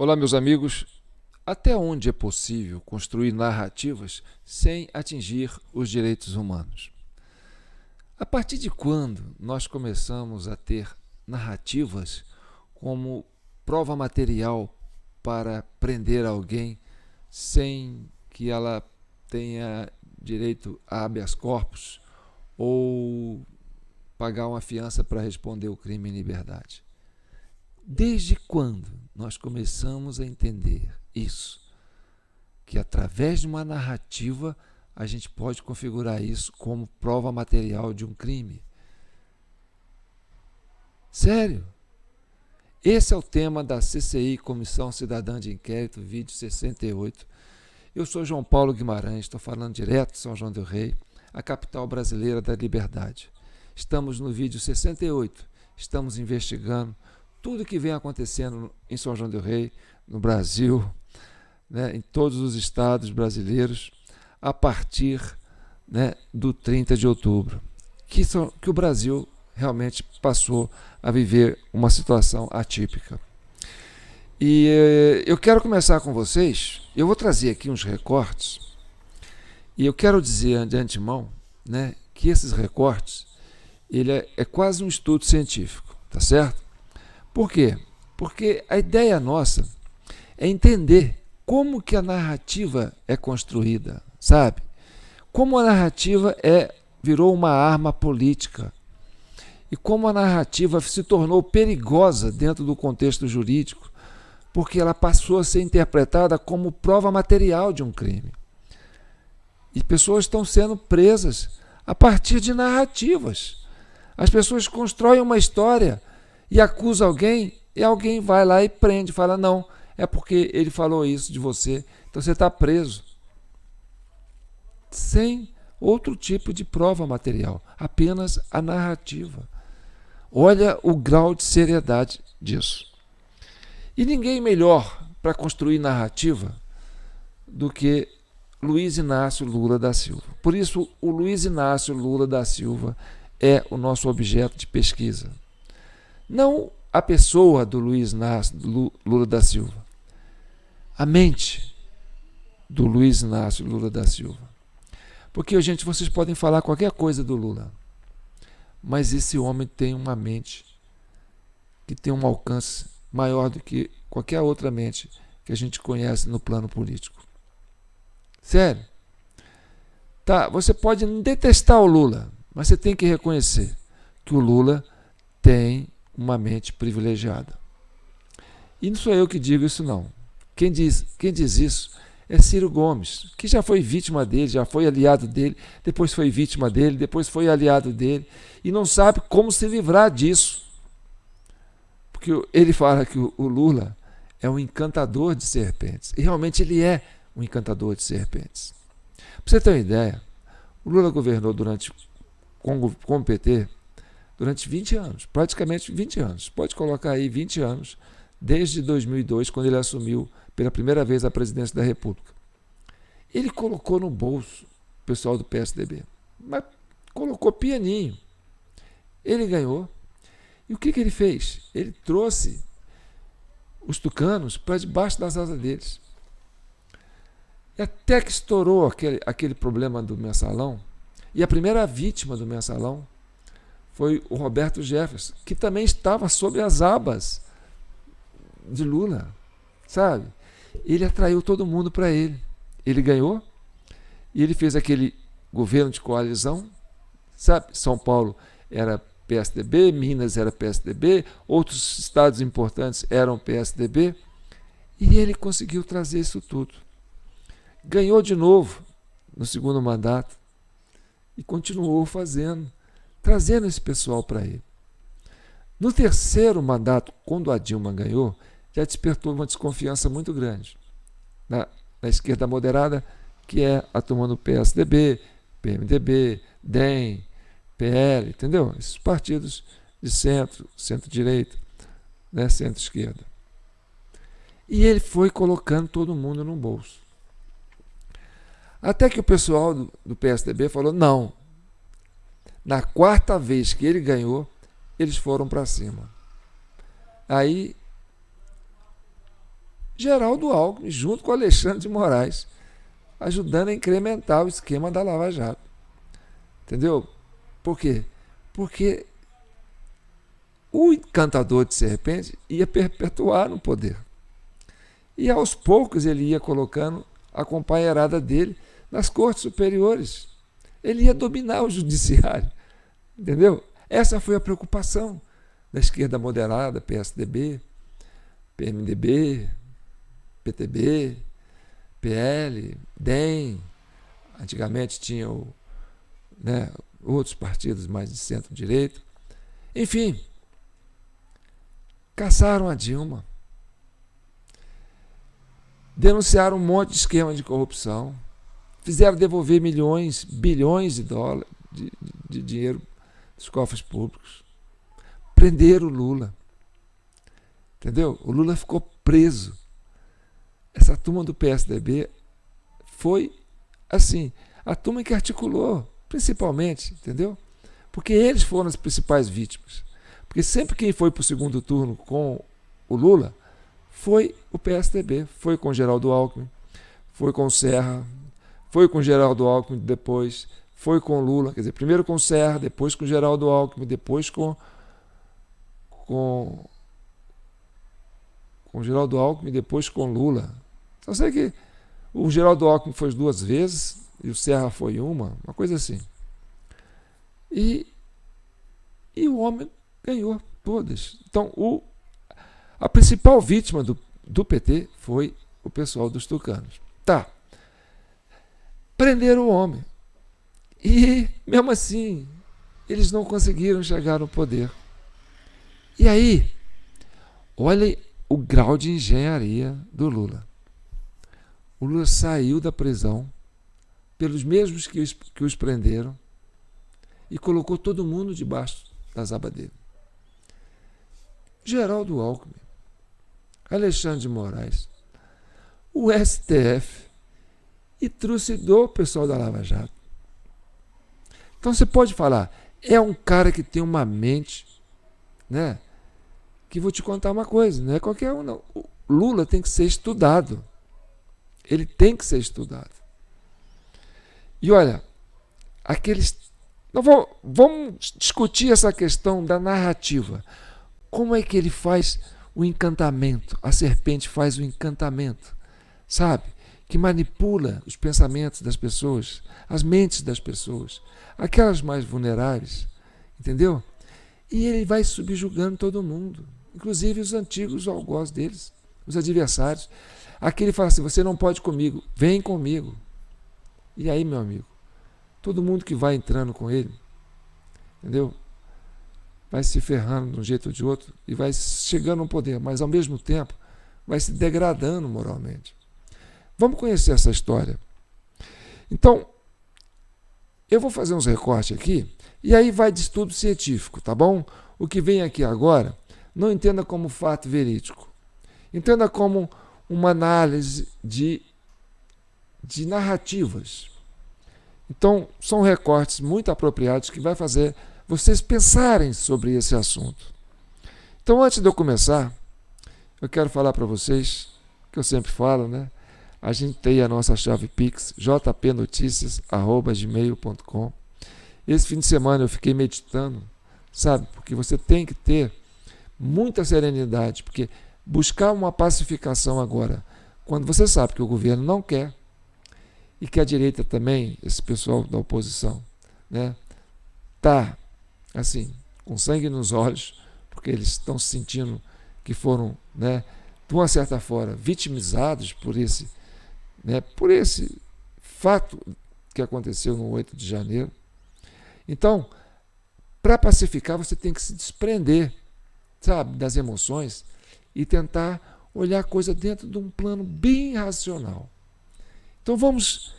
Olá, meus amigos. Até onde é possível construir narrativas sem atingir os direitos humanos? A partir de quando nós começamos a ter narrativas como prova material para prender alguém sem que ela tenha direito a habeas corpus ou pagar uma fiança para responder o crime em liberdade? Desde quando nós começamos a entender isso? Que através de uma narrativa a gente pode configurar isso como prova material de um crime. Sério? Esse é o tema da CCI, Comissão Cidadã de Inquérito, vídeo 68. Eu sou João Paulo Guimarães, estou falando direto de São João del Rei, a capital brasileira da liberdade. Estamos no vídeo 68, estamos investigando tudo que vem acontecendo em São João del Rei, no Brasil, né, em todos os estados brasileiros, a partir, né, do 30 de outubro, que o Brasil realmente passou a viver uma situação atípica. E eu quero começar com vocês, eu vou trazer aqui uns recortes, e eu quero dizer de antemão, né, que esses recortes ele é quase um estudo científico, tá certo? Por quê? Porque a ideia nossa é entender como que a narrativa é construída, sabe? Como a narrativa virou uma arma política e como a narrativa se tornou perigosa dentro do contexto jurídico, porque ela passou a ser interpretada como prova material de um crime. E pessoas estão sendo presas a partir de narrativas. As pessoas constroem uma história e acusa alguém, e alguém vai lá e prende, fala, não, é porque ele falou isso de você, então você está preso. Sem outro tipo de prova material, apenas a narrativa. Olha o grau de seriedade disso. E ninguém melhor para construir narrativa do que Luiz Inácio Lula da Silva. Por isso, o Luiz Inácio Lula da Silva é o nosso objeto de pesquisa. Não a pessoa do Luiz Inácio Lula da Silva, a mente do Luiz Inácio Lula da Silva. Porque, gente, vocês podem falar qualquer coisa do Lula, mas esse homem tem uma mente que tem um alcance maior do que qualquer outra mente que a gente conhece no plano político. Sério. Tá, você pode detestar o Lula, mas você tem que reconhecer que o Lula tem uma mente privilegiada. E não sou eu que digo isso, não. Quem diz isso é Ciro Gomes, que já foi vítima dele, já foi aliado dele, depois foi vítima dele, depois foi aliado dele, e não sabe como se livrar disso. Porque ele fala que o Lula é um encantador de serpentes, e realmente ele é um encantador de serpentes. Para você ter uma ideia, o Lula governou com o PT durante 20 anos, praticamente 20 anos. Pode colocar aí 20 anos, desde 2002, quando ele assumiu pela primeira vez a presidência da República. Ele colocou no bolso o pessoal do PSDB, mas colocou pianinho. Ele ganhou. E o que ele fez? Ele trouxe os tucanos para debaixo das asas deles. E até que estourou aquele problema do mensalão, e a primeira vítima do mensalão foi o Roberto Jefferson, que também estava sob as abas de Lula, sabe? Ele atraiu todo mundo para ele. Ele ganhou e ele fez aquele governo de coalizão, sabe? São Paulo era PSDB, Minas era PSDB, outros estados importantes eram PSDB, e ele conseguiu trazer isso tudo. Ganhou de novo no segundo mandato e continuou trazendo esse pessoal para ele. No terceiro mandato, quando a Dilma ganhou, já despertou uma desconfiança muito grande na esquerda moderada, que é a turma do PSDB, PMDB, DEM, PL, entendeu? Esses partidos de centro-direita, né, centro-esquerda. E ele foi colocando todo mundo no bolso. Até que o pessoal do PSDB falou, não. Na quarta vez que ele ganhou, eles foram para cima. Aí Geraldo Alckmin, junto com Alexandre de Moraes, ajudando a incrementar o esquema da Lava Jato. Entendeu? Por quê? Porque o encantador de serpente ia perpetuar no poder. E aos poucos ele ia colocando a companheirada dele nas cortes superiores. Ele ia dominar o judiciário. Entendeu? Essa foi a preocupação da esquerda moderada, PSDB, PMDB, PTB, PL, DEM. Antigamente tinha outros partidos mais de centro-direita. Enfim, caçaram a Dilma. Denunciaram um monte de esquema de corrupção. Fizeram devolver milhões, bilhões de dólares de dinheiro dos cofres públicos. Prenderam o Lula. Entendeu? O Lula ficou preso. Essa turma do PSDB foi, assim, a turma que articulou, principalmente, entendeu? Porque eles foram as principais vítimas. Porque sempre quem foi para o segundo turno com o Lula foi o PSDB, foi com o Geraldo Alckmin, foi com o Serra, foi com o Geraldo Alckmin depois, foi com o Lula, quer dizer, primeiro com o Serra, depois com o Geraldo Alckmin, depois com o Geraldo Alckmin, depois com o Lula. Só sei que o Geraldo Alckmin foi 2 vezes e o Serra foi uma coisa assim. E o homem ganhou todas. Então, a principal vítima do PT foi o pessoal dos tucanos. Tá. Prenderam o homem. E, mesmo assim, eles não conseguiram chegar no poder. E aí, olha o grau de engenharia do Lula. O Lula saiu da prisão pelos mesmos que os prenderam e colocou todo mundo debaixo das abas dele. Geraldo Alckmin, Alexandre de Moraes, o STF e trucidou o pessoal da Lava Jato. Então você pode falar, é um cara que tem uma mente, né? Que vou te contar uma coisa, não é qualquer um, não. O Lula tem que ser estudado. Ele tem que ser estudado. E olha, vamos discutir essa questão da narrativa. Como é que ele faz o encantamento? A serpente faz o encantamento, sabe? Que manipula os pensamentos das pessoas, as mentes das pessoas, aquelas mais vulneráveis, entendeu? E ele vai subjugando todo mundo, inclusive os antigos algozes deles, os adversários. Aqui ele fala assim, você não pode comigo, vem comigo. E aí, meu amigo, todo mundo que vai entrando com ele, entendeu? Vai se ferrando de um jeito ou de outro e vai chegando ao poder, mas ao mesmo tempo vai se degradando moralmente. Vamos conhecer essa história. Então, eu vou fazer uns recortes aqui e aí vai de estudo científico, tá bom? O que vem aqui agora, não entenda como fato verídico. Entenda como uma análise de narrativas. Então, são recortes muito apropriados que vai fazer vocês pensarem sobre esse assunto. Então, antes de eu começar, eu quero falar para vocês, que eu sempre falo, né? A gente tem a nossa chave Pix, jpnoticias@gmail.com. Esse fim de semana eu fiquei meditando, sabe? Porque você tem que ter muita serenidade, porque buscar uma pacificação agora, quando você sabe que o governo não quer, e que a direita também, esse pessoal da oposição, né, tá assim, com sangue nos olhos, porque eles estão se sentindo que foram, né, de uma certa forma, vitimizados por esse fato que aconteceu no 8 de janeiro. Então, para pacificar, você tem que se desprender, sabe, das emoções e tentar olhar a coisa dentro de um plano bem racional. Então vamos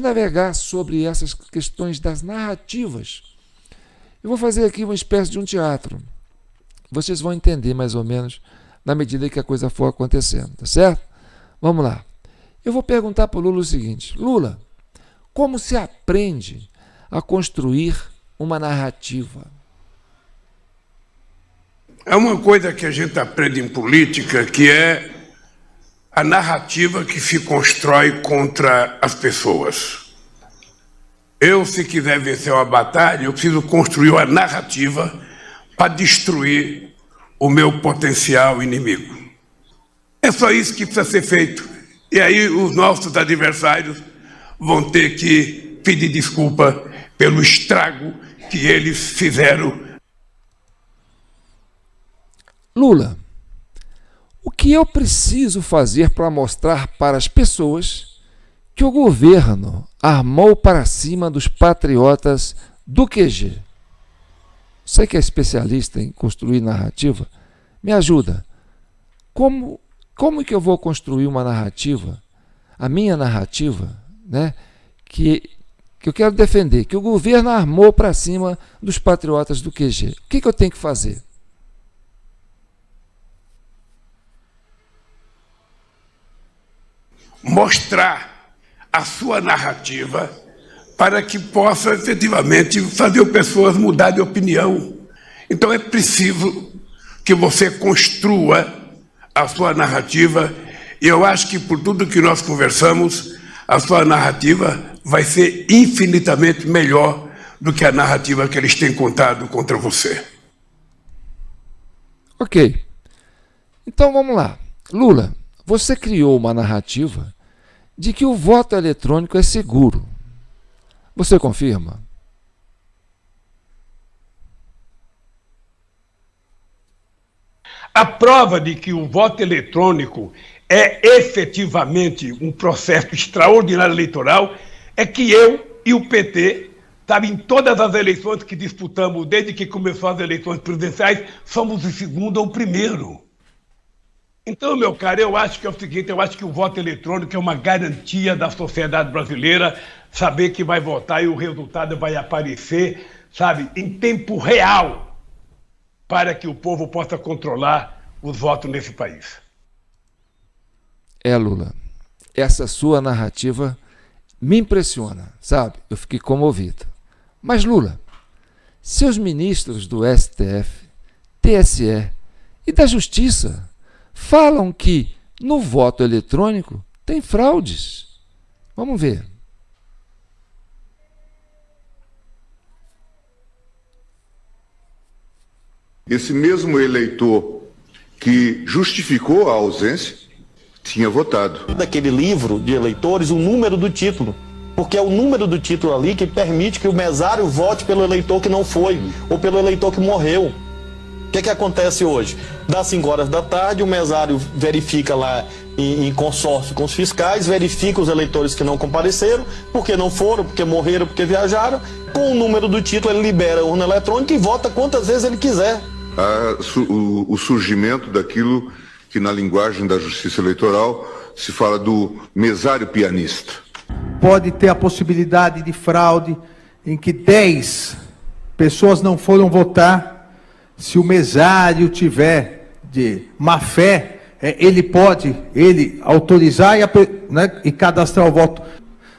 navegar sobre essas questões das narrativas. Eu vou fazer aqui uma espécie de um teatro. Vocês vão entender mais ou menos na medida que a coisa for acontecendo, tá certo? Vamos lá. Eu vou perguntar para o Lula o seguinte: Lula, como se aprende a construir uma narrativa? É uma coisa que a gente aprende em política, que é a narrativa que se constrói contra as pessoas. Eu, se quiser vencer uma batalha, eu preciso construir uma narrativa para destruir o meu potencial inimigo. É só isso que precisa ser feito. E aí os nossos adversários vão ter que pedir desculpa pelo estrago que eles fizeram. Lula, o que eu preciso fazer para mostrar para as pessoas que o governo armou para cima dos patriotas do QG? Você que é especialista em construir narrativa, me ajuda. Como que eu vou construir uma narrativa, a minha narrativa, né, que eu quero defender, que o governo armou para cima dos patriotas do QG? O que eu tenho que fazer? Mostrar a sua narrativa para que possa efetivamente fazer pessoas mudar de opinião. Então é preciso que você construa a sua narrativa, e eu acho que por tudo que nós conversamos, a sua narrativa vai ser infinitamente melhor do que a narrativa que eles têm contado contra você. Ok. Então vamos lá. Lula, você criou uma narrativa de que o voto eletrônico é seguro. Você confirma? A prova de que o voto eletrônico é efetivamente um processo extraordinário eleitoral é que eu e o PT, sabe, em todas as eleições que disputamos, desde que começou as eleições presidenciais, somos o segundo ou o primeiro. Então, meu caro, eu acho que é o seguinte, eu acho que o voto eletrônico é uma garantia da sociedade brasileira, saber que vai votar e o resultado vai aparecer, sabe, em tempo real, para que o povo possa controlar os votos nesse país. Lula, essa sua narrativa me impressiona, sabe? Eu fiquei comovido. Mas, Lula, seus ministros do STF, TSE e da Justiça falam que no voto eletrônico tem fraudes. Vamos ver. Esse mesmo eleitor que justificou a ausência tinha votado. Daquele livro de eleitores, o número do título. Porque é o número do título ali que permite que o mesário vote pelo eleitor que não foi, ou pelo eleitor que morreu. O que acontece hoje? Das 5 horas da tarde, o mesário verifica lá em consórcio com os fiscais, verifica os eleitores que não compareceram, porque não foram, porque morreram, porque viajaram. Com o número do título, ele libera a urna eletrônica e vota quantas vezes ele quiser. O surgimento daquilo que na linguagem da justiça eleitoral se fala do mesário pianista. Pode ter a possibilidade de fraude em que 10 pessoas não foram votar. Se o mesário tiver de má fé, ele pode autorizar e cadastrar o voto.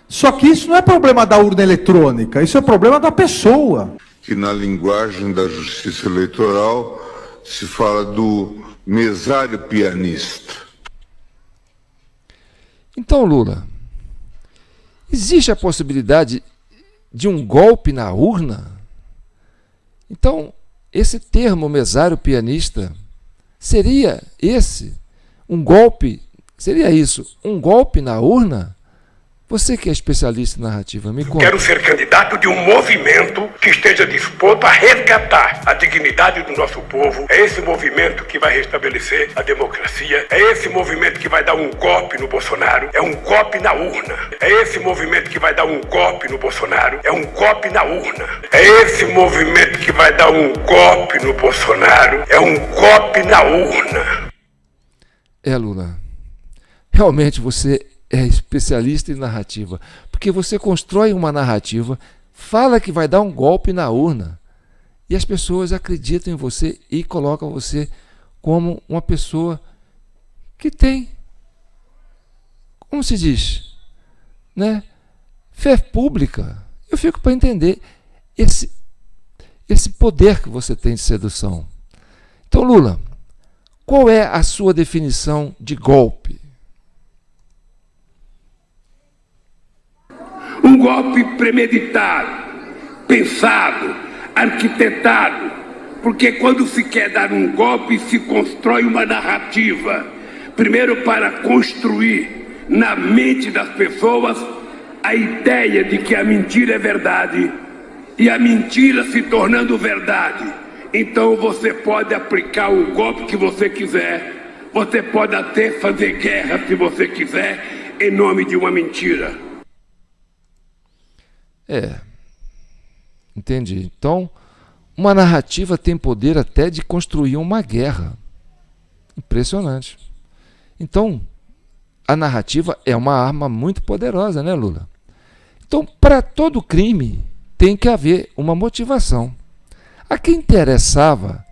Só que isso não é problema da urna eletrônica, isso é problema da pessoa. Que na linguagem da justiça eleitoral se fala do mesário pianista. Então, Lula, existe a possibilidade de um golpe na urna? Então, esse termo mesário pianista seria um golpe? Seria isso, um golpe na urna? Você que é especialista em narrativa, me conta. Quero ser candidato de um movimento que esteja disposto a resgatar a dignidade do nosso povo. É esse movimento que vai restabelecer a democracia. É esse movimento que vai dar um golpe no Bolsonaro. É um golpe na urna. É esse movimento que vai dar um golpe no Bolsonaro. É um golpe na urna. É esse movimento que vai dar um golpe no Bolsonaro. É um golpe na urna. Lula, realmente você é especialista em narrativa, porque você constrói uma narrativa, fala que vai dar um golpe na urna, e as pessoas acreditam em você e colocam você como uma pessoa que tem, como se diz, né, fé pública. Eu fico para entender esse poder que você tem de sedução. Então, Lula, qual é a sua definição de golpe? golpe premeditado, pensado, arquitetado, porque quando se quer dar um golpe, se constrói uma narrativa, primeiro para construir na mente das pessoas a ideia de que a mentira é verdade, e a mentira se tornando verdade, então você pode aplicar o golpe que você quiser, você pode até fazer guerra se você quiser, em nome de uma mentira. Entendi. Então, uma narrativa tem poder até de construir uma guerra. Impressionante. Então, a narrativa é uma arma muito poderosa, né, Lula? Então, para todo crime, tem que haver uma motivação. A quem interessava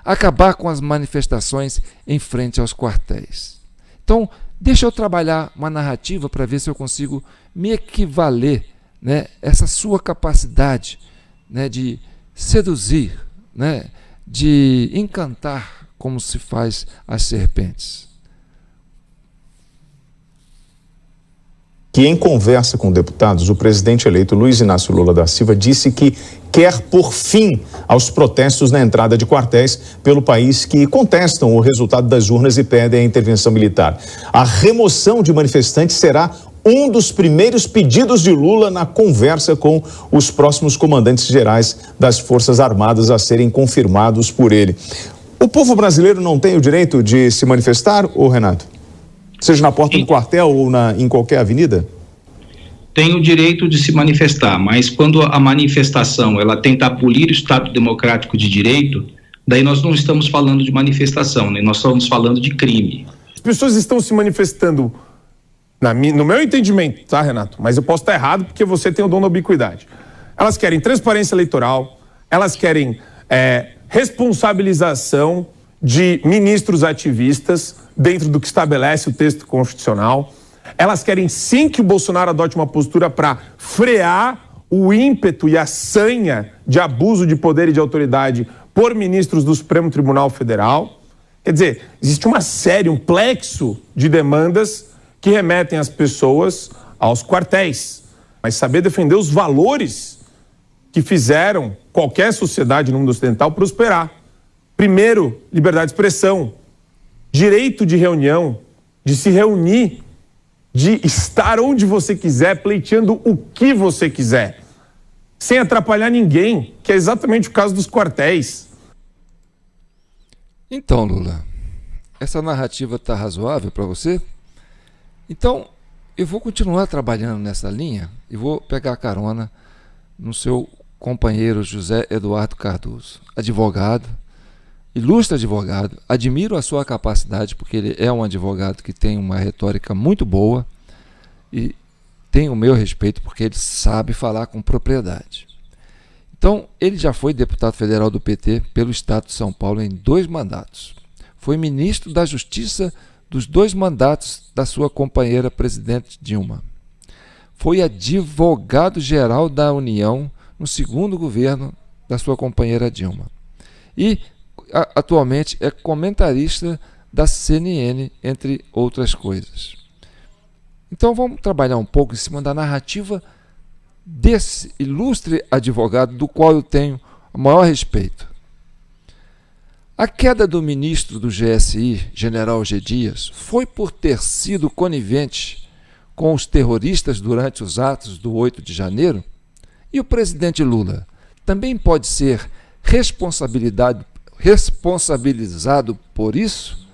acabar com as manifestações em frente aos quartéis. Então, deixa eu trabalhar uma narrativa para ver se eu consigo me equivaler, né, essa sua capacidade, né, de seduzir, né, de encantar como se faz as serpentes. Que em conversa com deputados, o presidente eleito Luiz Inácio Lula da Silva disse que quer pôr fim aos protestos na entrada de quartéis pelo país que contestam o resultado das urnas e pedem a intervenção militar. A remoção de manifestantes será um dos primeiros pedidos de Lula na conversa com os próximos comandantes gerais das Forças Armadas a serem confirmados por ele. O povo brasileiro não tem o direito de se manifestar, ô Renato? Seja na porta do quartel ou em qualquer avenida? Tem o direito de se manifestar, mas quando a manifestação ela tenta abolir o Estado Democrático de Direito, daí nós não estamos falando de manifestação, né? Nós estamos falando de crime. As pessoas estão se manifestando, no meu entendimento, tá, Renato? Mas eu posso estar errado porque você tem o dom da ubiquidade. Elas querem transparência eleitoral, elas querem responsabilização de ministros ativistas dentro do que estabelece o texto constitucional. Elas querem sim que o Bolsonaro adote uma postura para frear o ímpeto e a sanha de abuso de poder e de autoridade por ministros do Supremo Tribunal Federal. Quer dizer, existe uma série, um plexo de demandas que remetem as pessoas aos quartéis. Mas saber defender os valores que fizeram qualquer sociedade no mundo ocidental prosperar. Primeiro, liberdade de expressão, direito de reunião, de se reunir, de estar onde você quiser, pleiteando o que você quiser, sem atrapalhar ninguém, que é exatamente o caso dos quartéis. Então, Lula, essa narrativa está razoável para você? Então, eu vou continuar trabalhando nessa linha e vou pegar carona no seu companheiro José Eduardo Cardoso, advogado, ilustre advogado, admiro a sua capacidade, porque ele é um advogado que tem uma retórica muito boa e tem o meu respeito, porque ele sabe falar com propriedade. Então, ele já foi deputado federal do PT pelo Estado de São Paulo em 2 mandatos. Foi ministro da Justiça dos 2 mandatos da sua companheira presidente Dilma. Foi advogado-geral da União no 2º governo da sua companheira Dilma. E atualmente é comentarista da CNN, entre outras coisas. Então vamos trabalhar um pouco em cima da narrativa desse ilustre advogado do qual eu tenho o maior respeito. A queda do ministro do GSI, general G. Dias, foi por ter sido conivente com os terroristas durante os atos do 8 de janeiro? E o presidente Lula também pode ser responsabilizado por isso?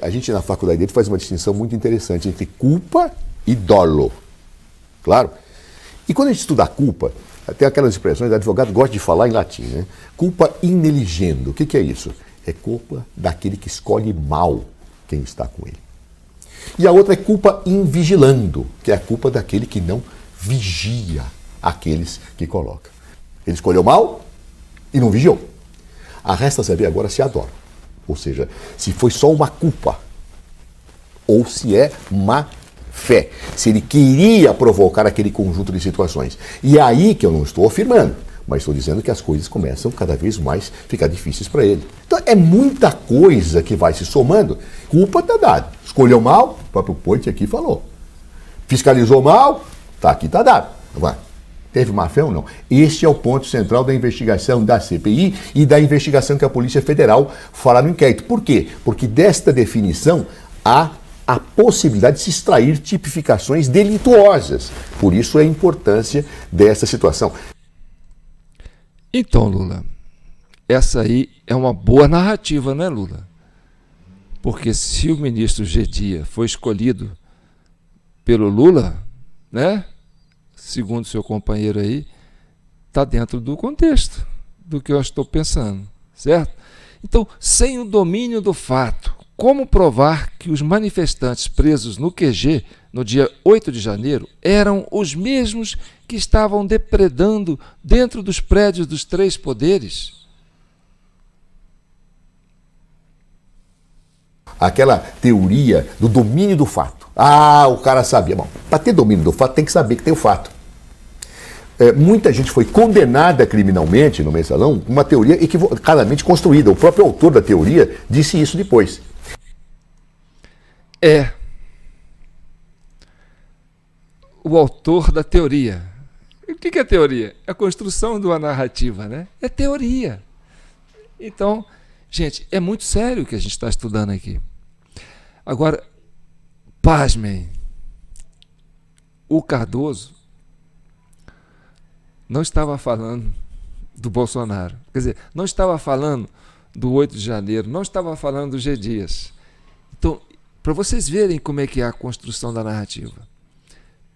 A gente na faculdade dele faz uma distinção muito interessante entre culpa e dolo. Claro? E quando a gente estuda a culpa, tem aquelas expressões, o advogado gosta de falar em latim, né? Culpa in eligendo. O que é isso? É culpa daquele que escolhe mal quem está com ele. E a outra é culpa in vigilando, que é a culpa daquele que não vigia aqueles que coloca. Ele escolheu mal e não vigiou. Resta saber agora se adora. Ou seja, se foi só uma culpa ou se é má fé. Se ele queria provocar aquele conjunto de situações. E é aí que eu não estou afirmando, mas estou dizendo que as coisas começam cada vez mais a ficar difíceis para ele. Então é muita coisa que vai se somando. Culpa está dada. Escolheu mal, o próprio Poit aqui falou. Fiscalizou mal, Tá aqui, tá dado. Agora, teve má-fé ou não? Este é o ponto central da investigação da CPI e da investigação que a Polícia Federal fará no inquérito. Por quê? Porque desta definição há a possibilidade de se extrair tipificações delituosas. Por isso a importância dessa situação. Então, Lula, essa aí é uma boa narrativa, não é, Lula? Porque se o ministro G. Dias foi escolhido pelo Lula, né? Segundo seu companheiro aí, está dentro do contexto do que eu estou pensando, certo? Então, sem o domínio do fato, como provar que os manifestantes presos no QG, no dia 8 de janeiro, eram os mesmos que estavam depredando dentro dos prédios dos três poderes? Aquela teoria do domínio do fato. Ah, o cara sabia. Bom, para ter domínio do fato, tem que saber que tem o fato. Muita gente foi condenada criminalmente no Mensalão com uma teoria equivocadamente construída. O próprio autor da teoria disse isso depois. O autor da teoria. O que é teoria? É a construção de uma narrativa, né? É teoria. Então, gente, é muito sério o que a gente está estudando aqui. Agora, pasmem, o Cardoso não estava falando do Bolsonaro. Quer dizer, não estava falando do 8 de janeiro, não estava falando do G. Dias. Então, para vocês verem como é que é a construção da narrativa,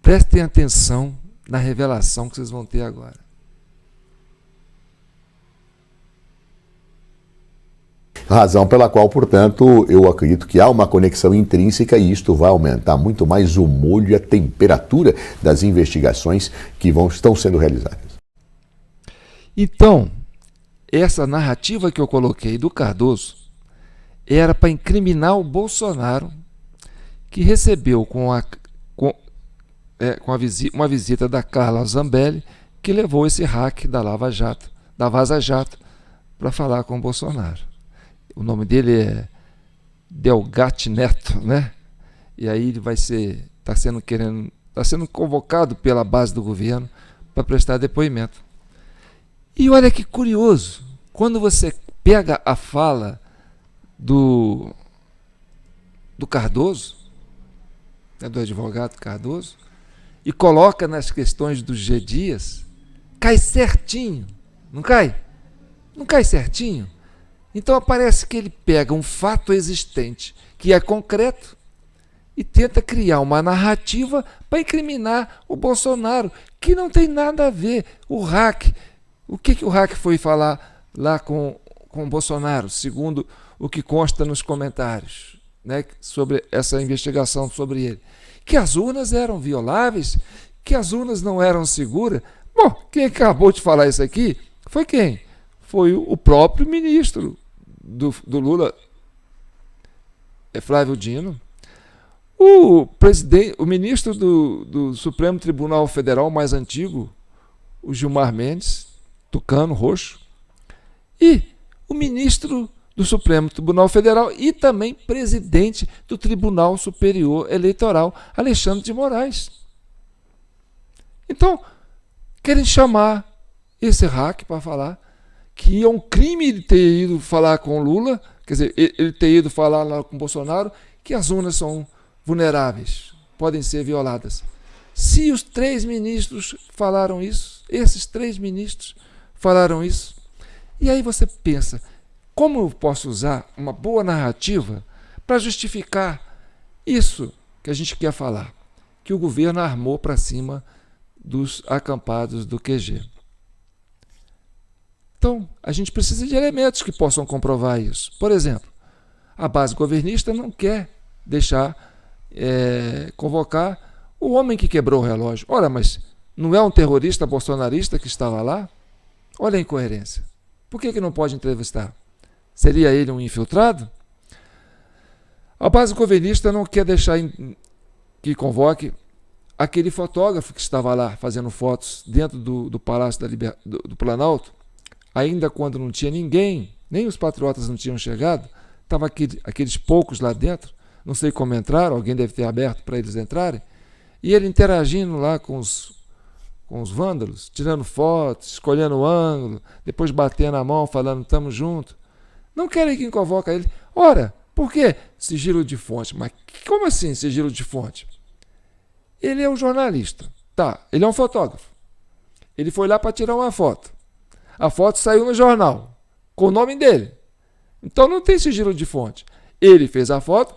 prestem atenção na revelação que vocês vão ter agora. Razão pela qual, portanto, eu acredito que há uma conexão intrínseca e isto vai aumentar muito mais o molho e a temperatura das investigações que estão sendo realizadas. Então, essa narrativa que eu coloquei do Cardoso era para incriminar o Bolsonaro, que recebeu uma visita da Carla Zambelli, que levou esse hack da Lava Jato, da Vaza Jato, para falar com o Bolsonaro. O nome dele é Delgatti Neto, né? E aí ele está sendo convocado pela base do governo para prestar depoimento. E olha que curioso, quando você pega a fala do Cardoso, né, do advogado Cardoso, e coloca nas questões do G. Dias, cai certinho, não cai? Não cai certinho? Então parece que ele pega um fato existente, que é concreto, e tenta criar uma narrativa para incriminar o Bolsonaro, que não tem nada a ver. O hack, o que o hack foi falar lá com o Bolsonaro, segundo o que consta nos comentários, né, sobre essa investigação sobre ele? Que as urnas eram violáveis, que as urnas não eram seguras. Bom, quem acabou de falar isso aqui foi quem? Foi o próprio ministro do Lula, Flávio Dino. O ministro do Supremo Tribunal Federal mais antigo, o Gilmar Mendes, tucano, roxo, e o ministro do Supremo Tribunal Federal e também presidente do Tribunal Superior Eleitoral, Alexandre de Moraes. Então, querem chamar esse hack para falar que é um crime ele ter ido falar com o Lula, quer dizer, ele ter ido falar lá com o Bolsonaro, que as urnas são vulneráveis, podem ser violadas. Se os três ministros falaram isso, esses três ministros falaram isso, e aí você pensa, como eu posso usar uma boa narrativa para justificar isso que a gente quer falar, que o governo armou para cima dos acampados do QG? Então, a gente precisa de elementos que possam comprovar isso. Por exemplo, a base governista não quer deixar convocar o homem que quebrou o relógio. Ora, mas não é um terrorista bolsonarista que estava lá? Olha a incoerência. Por que não pode entrevistar? Seria ele um infiltrado? A base governista não quer deixar que convoque aquele fotógrafo que estava lá fazendo fotos dentro do Palácio do Planalto, ainda quando não tinha ninguém, nem os patriotas não tinham chegado, estavam aqueles poucos lá dentro, não sei como entraram, alguém deve ter aberto para eles entrarem, E ele interagindo lá com os vândalos, tirando fotos, escolhendo o ângulo, depois batendo a mão, falando, estamos juntos. Não querem quem convoca ele. Ora, por quê? Sigilo de fonte. Mas como assim sigilo de fonte? Ele é um jornalista. Tá, ele é um fotógrafo. Ele foi lá para tirar uma foto. A foto saiu no jornal, com o nome dele. Então não tem sigilo de fonte. Ele fez a foto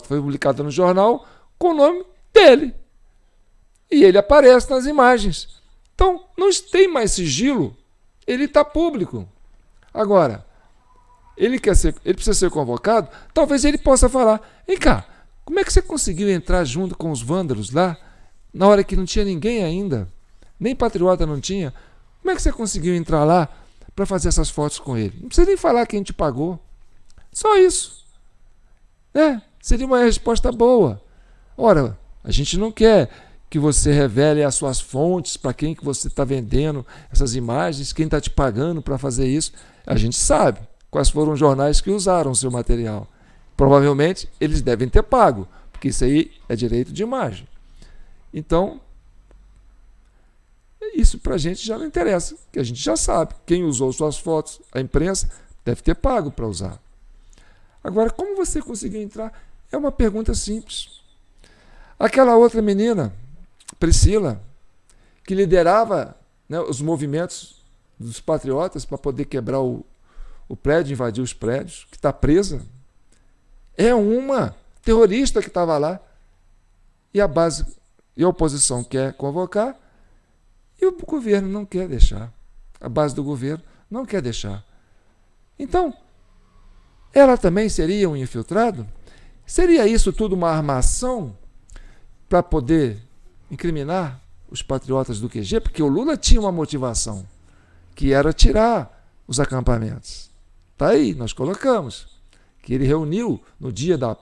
foi publicada no jornal com o nome dele. E ele aparece nas imagens. Então não tem mais sigilo, ele está público. Agora, ele precisa ser convocado, talvez ele possa falar, vem cá, como é que você conseguiu entrar junto com os vândalos lá, na hora que não tinha ninguém ainda, nem patriota não tinha, como é que você conseguiu entrar lá para fazer essas fotos com ele? Não precisa nem falar quem te pagou, só isso. Seria uma resposta boa. Ora, a gente não quer que você revele as suas fontes, para quem que você está vendendo essas imagens, quem está te pagando para fazer isso. A gente sabe quais foram os jornais que usaram o seu material. Provavelmente eles devem ter pago, porque isso aí é direito de imagem. Então, isso para a gente já não interessa, porque a gente já sabe. Quem usou suas fotos, a imprensa, deve ter pago para usar. Agora, como você conseguiu entrar? É uma pergunta simples. Aquela outra menina, Priscila, que liderava, né, os movimentos dos patriotas para poder quebrar o prédio, invadir os prédios, que está presa, é uma terrorista que estava lá. E a base e a oposição quer convocar e o governo não quer deixar. A base do governo não quer deixar. Então, ela também seria um infiltrado? Seria isso tudo uma armação para poder incriminar os patriotas do QG? Porque o Lula tinha uma motivação, que era tirar os acampamentos. Está aí, nós colocamos. Que ele reuniu no dia da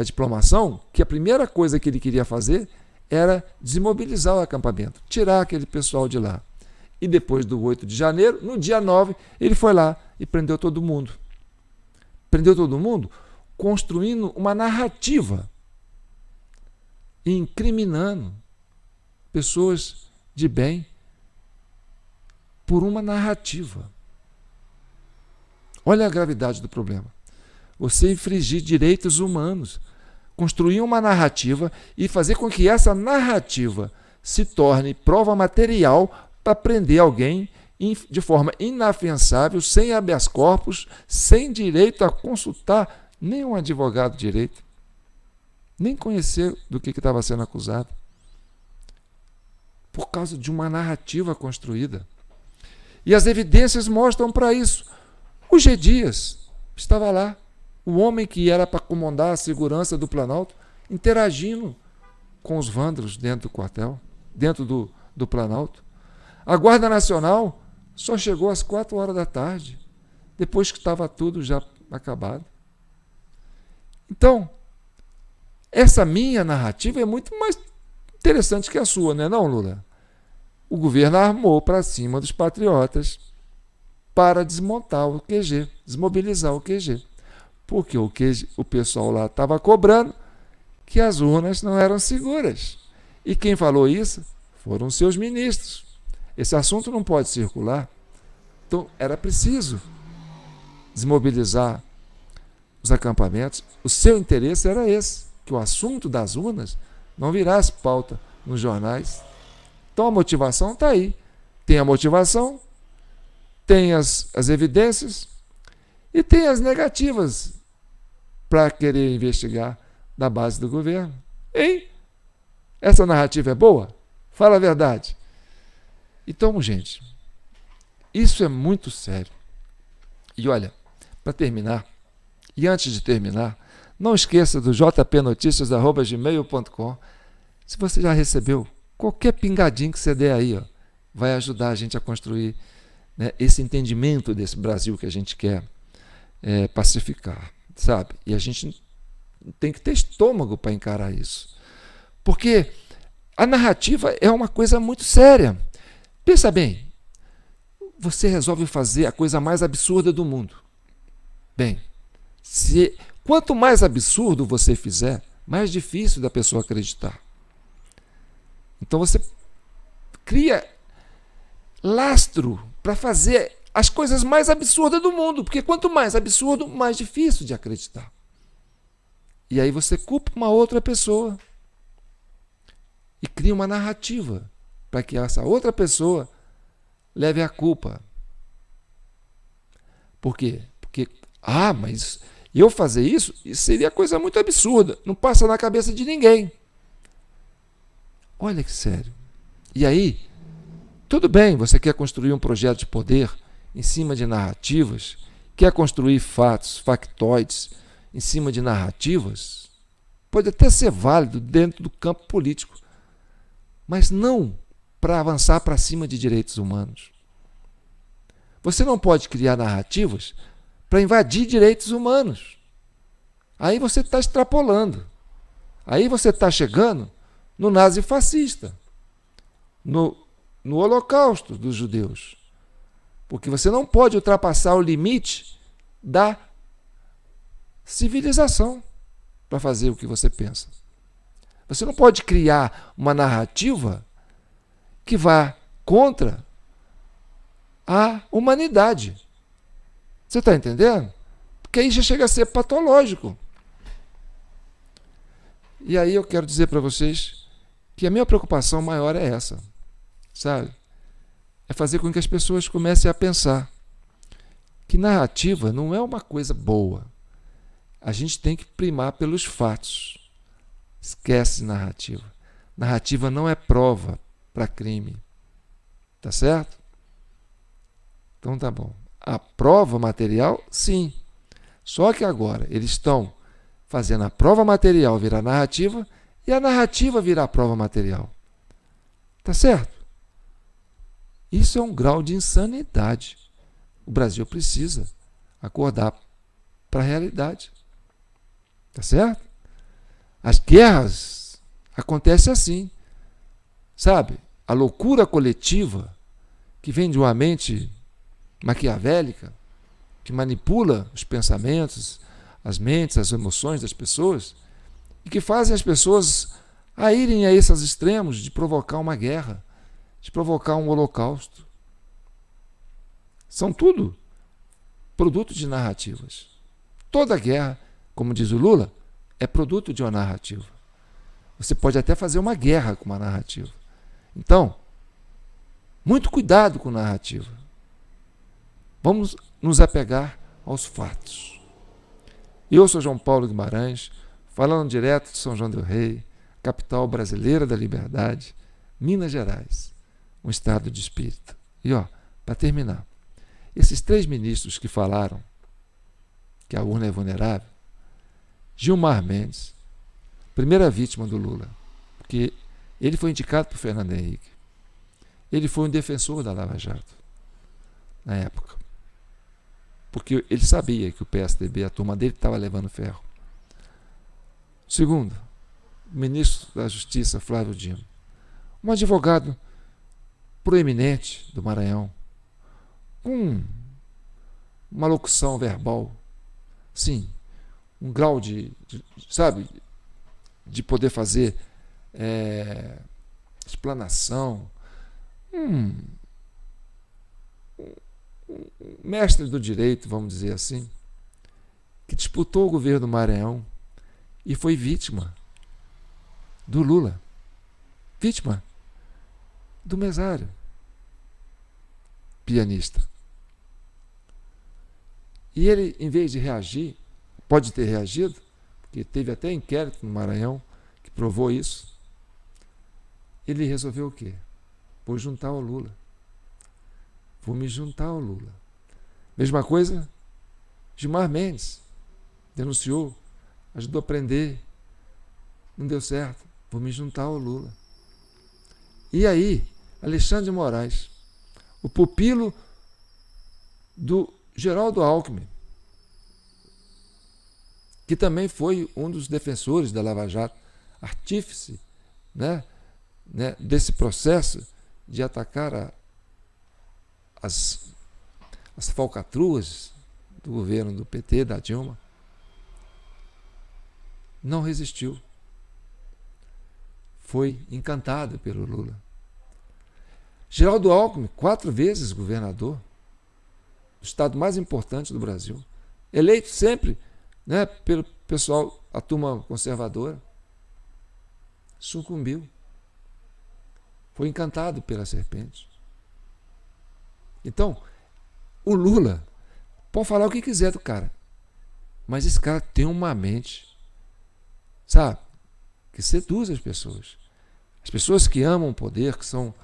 diplomação, que a primeira coisa que ele queria fazer era desmobilizar o acampamento, tirar aquele pessoal de lá. E depois do 8 de janeiro, no dia 9, ele foi lá e prendeu todo mundo. Prendeu todo mundo construindo uma narrativa e incriminando pessoas de bem por uma narrativa. Olha a gravidade do problema. Você infringir direitos humanos, construir uma narrativa e fazer com que essa narrativa se torne prova material para prender alguém de forma inafiançável, sem habeas corpus, sem direito a consultar nenhum advogado de direito, nem conhecer do que estava sendo acusado, por causa de uma narrativa construída. E as evidências mostram para isso. O G. Dias estava lá, o homem que era para comandar a segurança do Planalto, interagindo com os vândalos dentro do quartel, dentro do Planalto. A Guarda Nacional só chegou às 4 horas da tarde, depois que estava tudo já acabado. Então, essa minha narrativa é muito mais interessante que a sua, não é não, Lula? O governo armou para cima dos patriotas para desmontar o QG, desmobilizar o QG. Porque o pessoal lá estava cobrando que as urnas não eram seguras. E quem falou isso foram seus ministros. Esse assunto não pode circular. Então, era preciso desmobilizar os acampamentos. O seu interesse era esse, que o assunto das urnas não virasse pauta nos jornais. Então, a motivação está aí. Tem a motivação, tem as evidências e tem as negativas para querer investigar da base do governo. Hein? Essa narrativa é boa? Fala a verdade. Então, gente, isso é muito sério. E olha, para terminar, e antes de terminar, não esqueça do jpnoticias@gmail.com. Se você já recebeu qualquer pingadinho que você der aí, vai ajudar a gente a construir, né, esse entendimento desse Brasil que a gente quer pacificar, sabe? E a gente tem que ter estômago para encarar isso. Porque a narrativa é uma coisa muito séria. Pensa bem, você resolve fazer a coisa mais absurda do mundo. Bem, quanto mais absurdo você fizer, mais difícil da pessoa acreditar. Então você cria lastro para fazer as coisas mais absurdas do mundo, porque quanto mais absurdo, mais difícil de acreditar. E aí você culpa uma outra pessoa e cria uma narrativa para que essa outra pessoa leve a culpa. Por quê? Porque, mas eu fazer isso seria coisa muito absurda, não passa na cabeça de ninguém. Olha que sério. E aí, tudo bem, você quer construir um projeto de poder em cima de narrativas, quer construir fatos, factoides em cima de narrativas, pode até ser válido dentro do campo político, mas não para avançar para cima de direitos humanos. Você não pode criar narrativas para invadir direitos humanos. Aí você está extrapolando. Aí você está chegando no nazifascista, no holocausto dos judeus. Porque você não pode ultrapassar o limite da civilização para fazer o que você pensa. Você não pode criar uma narrativa que vá contra a humanidade. Você está entendendo? Porque aí já chega a ser patológico. E aí eu quero dizer para vocês que a minha preocupação maior é essa, sabe? É fazer com que as pessoas comecem a pensar que narrativa não é uma coisa boa. A gente tem que primar pelos fatos. Esquece narrativa. Narrativa não é prova para crime. Tá certo? Então tá bom. A prova material, sim. Só que agora eles estão fazendo a prova material virar narrativa e a narrativa virar prova material. Tá certo? Isso é um grau de insanidade. O Brasil precisa acordar para a realidade. Tá certo? As guerras acontecem assim. Sabe? A loucura coletiva que vem de uma mente maquiavélica, que manipula os pensamentos, as mentes, as emoções das pessoas, e que fazem as pessoas a irem a esses extremos de provocar uma guerra, de provocar um holocausto. São tudo produto de narrativas. Toda guerra, como diz o Lula, é produto de uma narrativa. Você pode até fazer uma guerra com uma narrativa. Então, muito cuidado com narrativa. Vamos nos apegar aos fatos. Eu sou João Paulo Guimarães, falando direto de São João del Rei, capital brasileira da liberdade, Minas Gerais, um estado de espírito. E para terminar, esses 3 ministros que falaram que a urna é vulnerável, Gilmar Mendes, primeira vítima do Lula, porque ele foi indicado por Fernando Henrique. Ele foi um defensor da Lava Jato, na época. Porque ele sabia que o PSDB, a turma dele, estava levando ferro. Segundo, o ministro da Justiça, Flávio Dino, um advogado proeminente do Maranhão, com uma locução verbal, sim, um grau de poder fazer explanação, mestre do direito, vamos dizer assim, que disputou o governo do Maranhão e foi vítima do Lula, vítima do mesário, pianista. E ele, em vez de reagir, pode ter reagido, porque teve até inquérito no Maranhão que provou isso, ele resolveu o quê? Vou juntar ao Lula. Vou me juntar ao Lula. Mesma coisa, Gilmar Mendes denunciou, ajudou a prender, não deu certo, vou me juntar ao Lula. E aí, Alexandre de Moraes, o pupilo do Geraldo Alckmin, que também foi um dos defensores da Lava Jato, artífice, desse processo de atacar as falcatruas do governo do PT, da Dilma, não resistiu. foi encantado pelo Lula. Geraldo Alckmin, 4 vezes governador do estado mais importante do Brasil, eleito sempre, né, pelo pessoal, a turma conservadora, sucumbiu. Foi encantado pela serpente. Então, o Lula pode falar o que quiser do cara, mas esse cara tem uma mente, sabe, que seduz as pessoas. As pessoas que amam o poder, que são,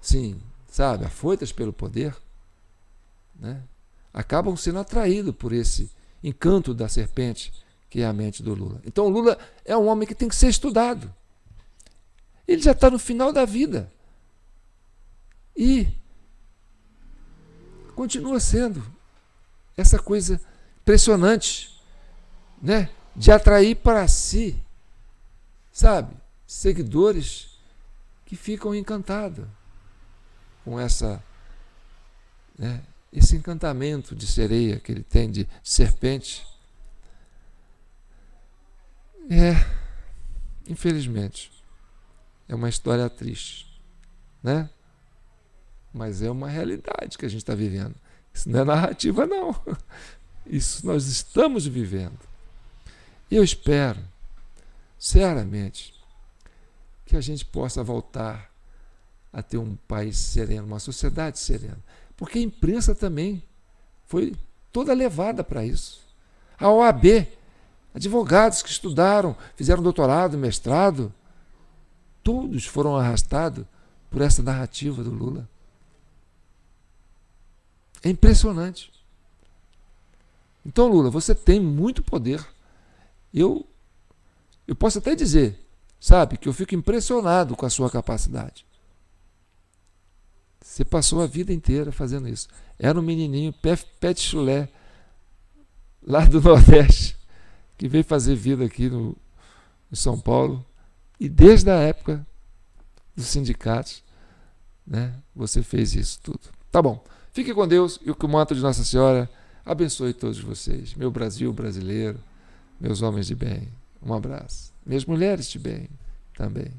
assim, sabe, afoitas pelo poder, né, acabam sendo atraídos por esse encanto da serpente, que é a mente do Lula. Então o Lula é um homem que tem que ser estudado. Ele já está no final da vida. E continua sendo essa coisa impressionante, né, de atrair para si, sabe, seguidores que ficam encantados com essa, né, esse encantamento de sereia que ele tem, de serpente. Infelizmente, é uma história triste, né? Mas é uma realidade que a gente está vivendo. Isso não é narrativa, não. Isso nós estamos vivendo. E eu espero, sinceramente, que a gente possa voltar a ter um país sereno, uma sociedade serena. Porque a imprensa também foi toda levada para isso. A OAB, advogados que estudaram, fizeram doutorado, mestrado, todos foram arrastados por essa narrativa do Lula. É impressionante. Então, Lula, você tem muito poder. Eu posso até dizer, sabe, que eu fico impressionado com a sua capacidade. Você passou a vida inteira fazendo isso. Era um menininho, pé de chulé, lá do Nordeste, que veio fazer vida aqui no São Paulo. E desde a época dos sindicatos, né, você fez isso tudo. Tá bom. Fique com Deus e que o manto de Nossa Senhora abençoe todos vocês. Meu Brasil brasileiro, meus homens de bem. Um abraço. Minhas mulheres de bem também.